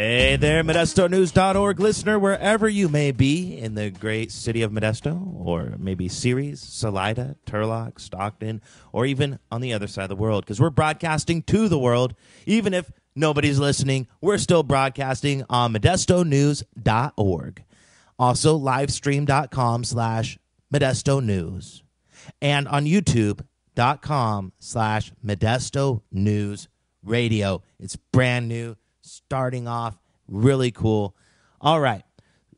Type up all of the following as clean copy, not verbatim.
Hey there, ModestoNews.org listener, wherever you may be in the great city of Modesto, or maybe Ceres, Salida, Turlock, Stockton, or even on the other side of the world, because we're broadcasting to the world. Even if nobody's listening, we're still broadcasting on ModestoNews.org. Also, livestream.com/Modesto News. And on YouTube.com/Modesto News Radio. It's brand new. Starting off really cool. All right.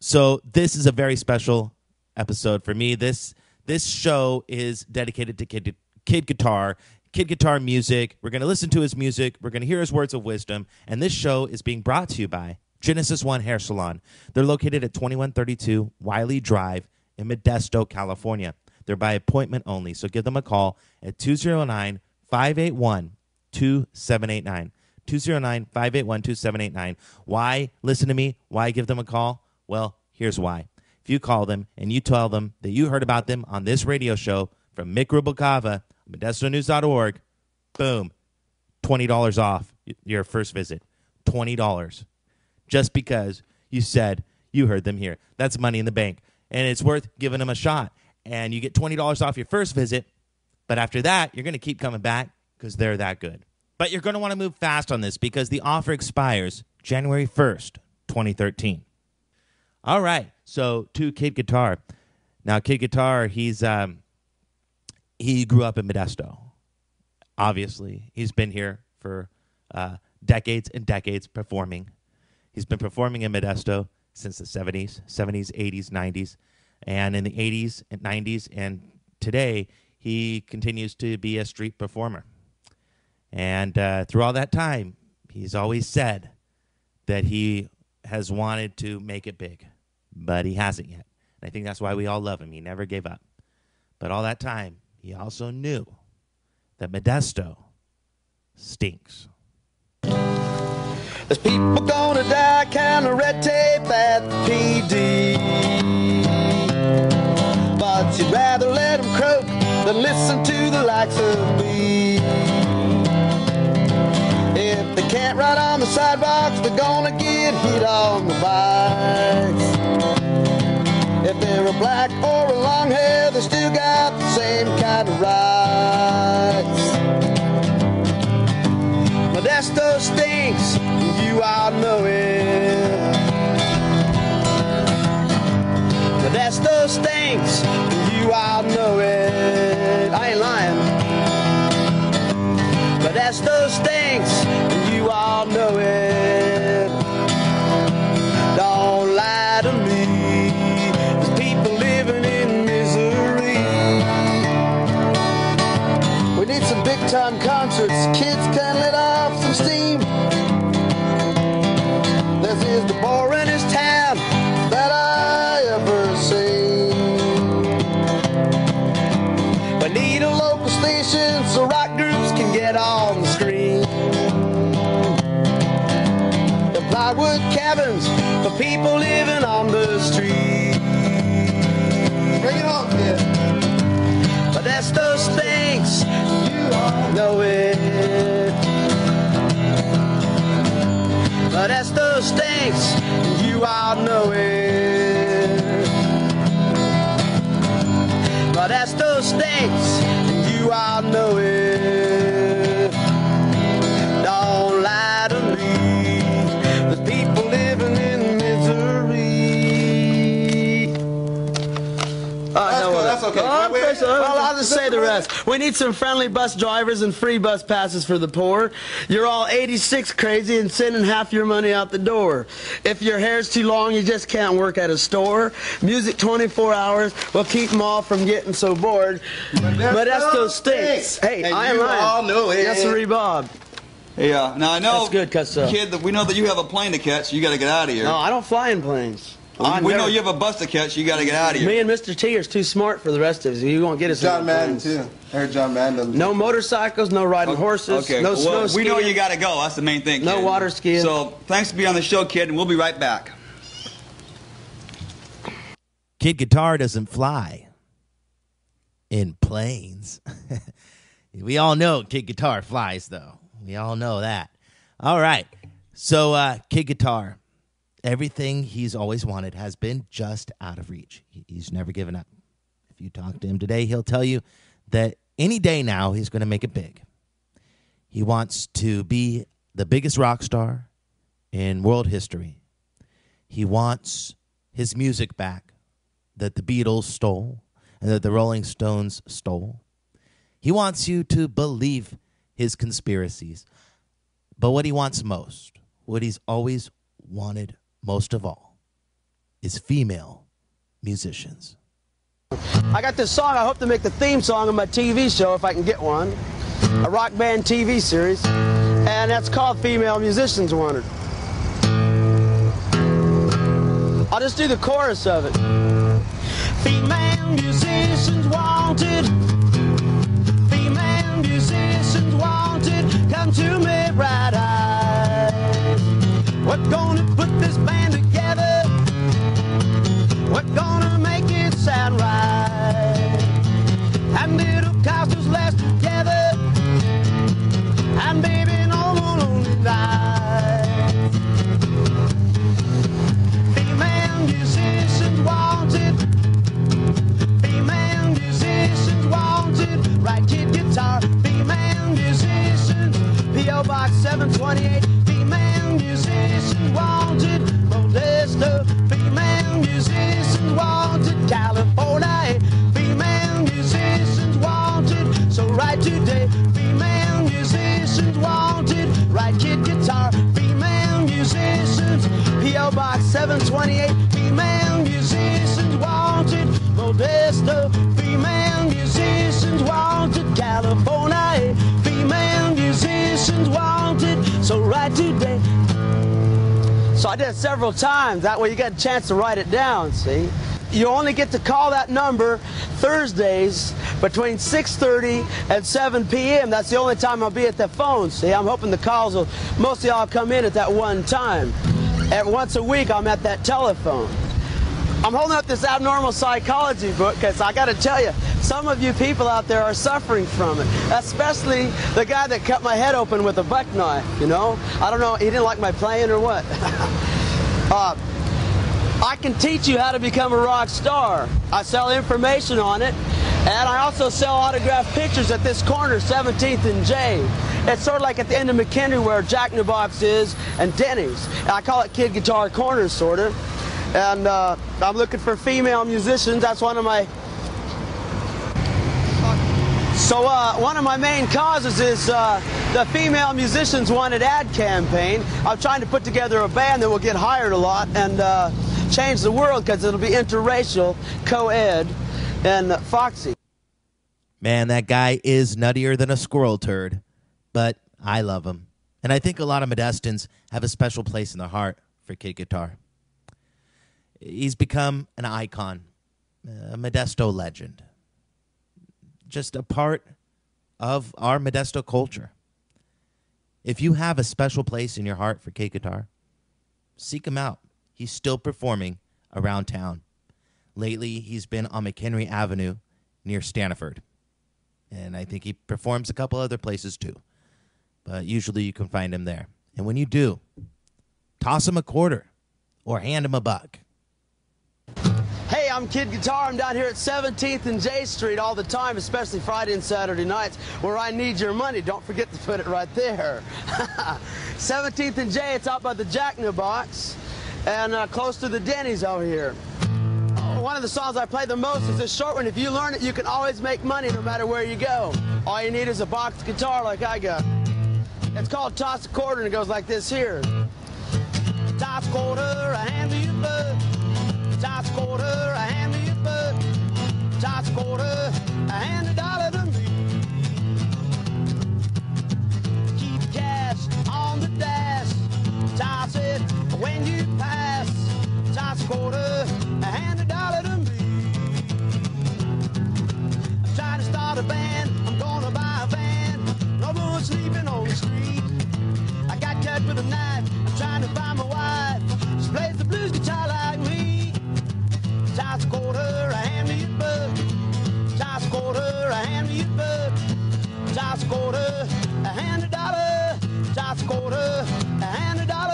So this is a very special episode for me. This show is dedicated to Kid Guitar music. We're going to listen to his music. We're going to hear his words of wisdom. And this show is being brought to you by Genesis One Hair Salon. They're located at 2132 Wiley Drive in Modesto, California. They're by appointment only. So give them a call at 209-581-2789. 209-581-2789. Why listen to me? Why give them a call? Well, here's why. If you call them and you tell them that you heard about them on this radio show from Mick Rubalcava, ModestoNews.org, boom, $20 off your first visit. $20. Just because you said you heard them here. That's money in the bank. And it's worth giving them a shot. And you get $20 off your first visit. But after that, you're going to keep coming back because they're that good. But you're going to want to move fast on this because the offer expires January 1st, 2013. All right, so to Kid Guitar. Now, Kid Guitar, he grew up in Modesto. Obviously, he's been here for decades and decades performing. He's been performing in Modesto since the 70s, 80s, 90s, and in the 80s and 90s, and today he continues to be a street performer. And through all that time, he's always said that he has wanted to make it big, but he hasn't yet. And I think that's why we all love him. He never gave up. But all that time, he also knew that Modesto stinks. There's people gonna die, kind of red tape at the PD. But you'd rather let them croak than listen to the likes of me. If they can't ride on the sidewalks, they're gonna get hit on the bikes. If they're a black or a long hair, they still got the same kind of rights. Modesto stinks, you all know it. Modesto stinks, you all know it. I ain't lying. Modesto stinks, you all know it. Don't lie to me, there's people living in misery. We need some big time concerts, kids can let off some steam. This is the boringest town that I ever seen. We need a local station so rock groups can get on the screen. The plywood cabins for people living on the street. Bring it on, kid. Modesto stinks, you all know it. Modesto stinks, you all know it. Modesto stinks, you all know it. Don't lie to me, there's people living in misery. That's okay. Well, I'll just say the rest. We need some friendly bus drivers and free bus passes for the poor. You're all 86 crazy and sending half your money out the door. If your hair's too long, you just can't work at a store. Music 24 hours will keep them all from getting so bored. Modesto stinks. Hey, I am lying. All know it. Yes, sir, Bob. Yeah, now I know, that's good, kid, that we know that you have a plane to catch. You got to get out of here. No, I don't fly in planes. We know you have a bus to catch. You got to get out of here. Me and Mr. T are too smart for the rest of us. You won't get us. John Madden too. I heard John Madden. No motorcycles, no riding horses, no snow skiing. We know you got to go. That's the main thing, kid. No water skiing. So thanks for being on the show, kid, and we'll be right back. Kid Guitar doesn't fly in planes. We all know Kid Guitar flies, though. We all know that. All right. So, Kid Guitar, everything he's always wanted has been just out of reach. He's never given up. If you talk to him today, he'll tell you that any day now he's going to make it big. He wants to be the biggest rock star in world history. He wants his music back that the Beatles stole and that the Rolling Stones stole. He wants you to believe his conspiracies. But what he wants most, what he's always wanted most of all, is female musicians. I got this song. I hope to make the theme song of my TV show if I can get one. A rock band TV series. And that's called Female Musicians Wanted. I'll just do the chorus of it. Female musicians wanted. Female musicians wanted. Come to me right eyes. We're gonna put this band together. We're gonna make it sound right. And it'll cost us less together. And baby, no more lonely nights. Female musicians wanted. Female musicians wanted. Right kid guitar. Female musicians. P.O. Box 728. Female musicians wanted. Modesto. Female musicians wanted. California. Female musicians wanted. So right today. Female musicians wanted. Right kid guitar. Female musicians. P.O. Box 728. Female musicians wanted. Modesto. Female musicians wanted. California. Female musicians wanted. So right today. So I did it several times. That way you got a chance to write it down, see? You only get to call that number Thursdays between 6:30 and 7 p.m. That's the only time I'll be at the phone, see? I'm hoping the calls will mostly all come in at that one time. And once a week, I'm at that telephone. I'm holding up this abnormal psychology book because I got to tell you, some of you people out there are suffering from it, especially the guy that cut my head open with a buck knife, you know? I don't know, he didn't like my playing or what. I can teach you how to become a rock star. I sell information on it, and I also sell autographed pictures at this corner, 17th and J. It's sort of like at the end of McHenry where Jack in the Box is and Denny's. I call it Kid Guitar Corner, sort of. And I'm looking for female musicians. That's one of my... So one of my main causes is the Female Musicians Wanted ad campaign. I'm trying to put together a band that will get hired a lot and change the world because it'll be interracial, co-ed, and foxy. Man, that guy is nuttier than a squirrel turd, but I love him. And I think a lot of Modestans have a special place in their heart for Kid Guitar. He's become an icon, a Modesto legend, just a part of our Modesto culture. If you have a special place in your heart for Kid Guitar, seek him out. He's still performing around town. Lately, he's been on McHenry Avenue near Stanford. And I think he performs a couple other places too. But usually you can find him there. And when you do, toss him a quarter or hand him a buck. Hey, I'm Kid Guitar. I'm down here at 17th and J Street all the time, especially Friday and Saturday nights, where I need your money. Don't forget to put it right there. 17th and J, it's out by the Jack in the Box, and close to the Denny's over here. One of the songs I play the most is this short one. If you learn it, you can always make money no matter where you go. All you need is a box guitar like I got. It's called Toss a Quarter, and it goes like this here. Toss a quarter, a hand me your blood. Toss a quarter, a hand me your blood. Toss a quarter, a hand $1 to me. Keep cash on the dash. Toss it when you pass. Toss a quarter, a hand $1 to me. I'm trying to start a band. I'm gonna buy a van. No more sleeping on the street. I got cut with a knife. I'm trying to find my wife. She plays the blues guitar like me. Toss a quarter, a hand me your bud. Toss a quarter, a hand me your bud. Toss a quarter, a hand $1. Toss a quarter, a hand $1.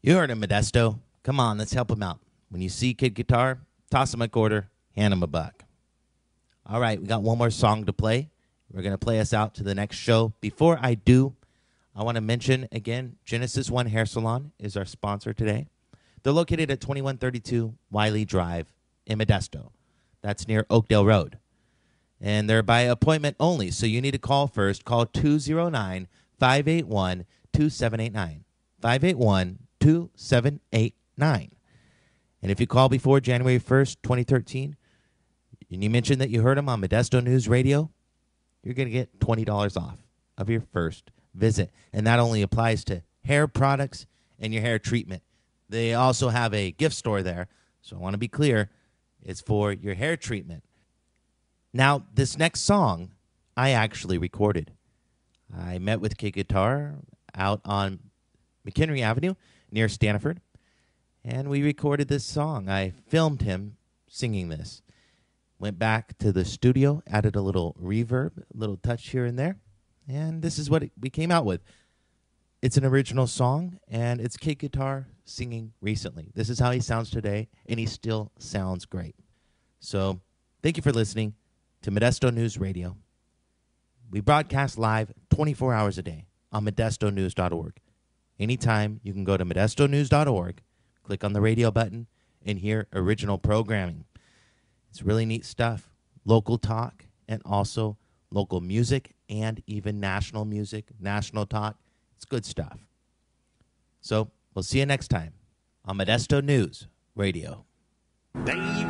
You heard him, Modesto. Come on, let's help him out. When you see Kid Guitar, toss him a quarter, hand him a buck. All right, we got one more song to play. We're going to play us out to the next show. Before I do, I want to mention again, Genesis One Hair Salon is our sponsor today. They're located at 2132 Wiley Drive in Modesto. That's near Oakdale Road. And they're by appointment only, so you need to call first. Call 209-581-2789. 581-2789. And if you call before January 1st, 2013, and you mention that you heard them on Modesto News Radio, you're going to get $20 off of your first visit. And that only applies to hair products and your hair treatment. They also have a gift store there, so I want to be clear, it's for your hair treatment. Now, this next song, I actually recorded. I met with Kid Guitar out on McHenry Avenue near Stanford, and we recorded this song. I filmed him singing this. Went back to the studio, added a little reverb, a little touch here and there, and this is what we came out with. It's an original song, and it's Kid Guitar singing recently. This is how he sounds today, and he still sounds great. So thank you for listening to Modesto News Radio. We broadcast live 24 hours a day on modestonews.org. Anytime you can go to modestonews.org, click on the radio button, and hear original programming. It's really neat stuff. Local talk and also local music and even national music, national talk. It's good stuff. So we'll see you next time on Modesto News Radio. Baby